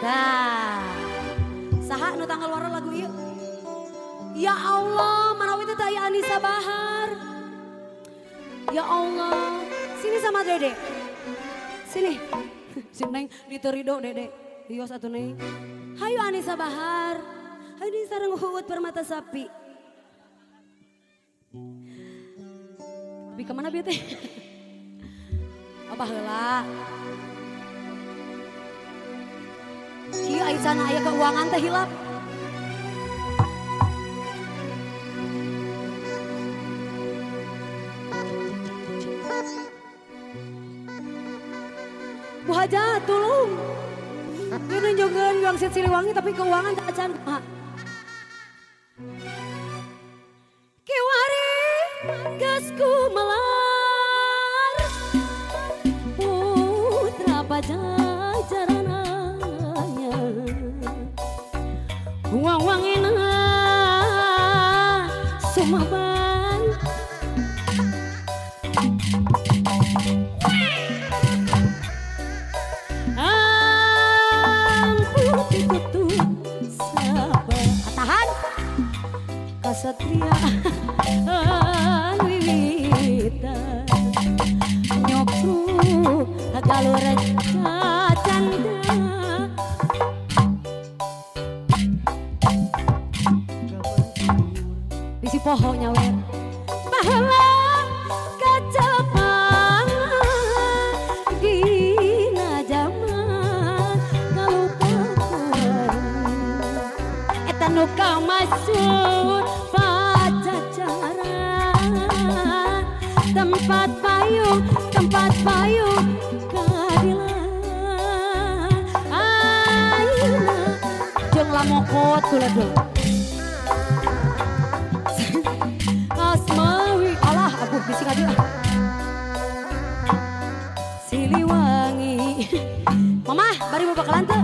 Nah, saha nu tanggal waro lagu ieu? Ya Allah, manawi teh aya Anisa Bahar. Ya Allah, sini sama Dede. Sini. Si Neng diterido Dede. Dios atuh Neng. Hayu Anisa Bahar. Hayu di sareng huut permata sapi. Tapi kemana bieu teh? Apa heula? Kieu Aisyah aya keuangan teh hilap. Bu Haja tulung. Dia nunjukkeun Wangsit Siliwangi tapi keuangan tak acan kumaha. Kiwari geus kumelar putra pajajarananya wang-wangina sumaban Satria wiwitan nyokru hagaluran cacanda bisi poho nyawer baheula kacepang dina jaman kalupakeun eta nu kamasuk tempat payung keadilan ayeuna jeung lamokot kula dong Asmawi alah abuh bisi ngadieu Siliwangi Mamah bari mau bakalan teu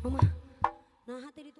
Mama. Nah hati di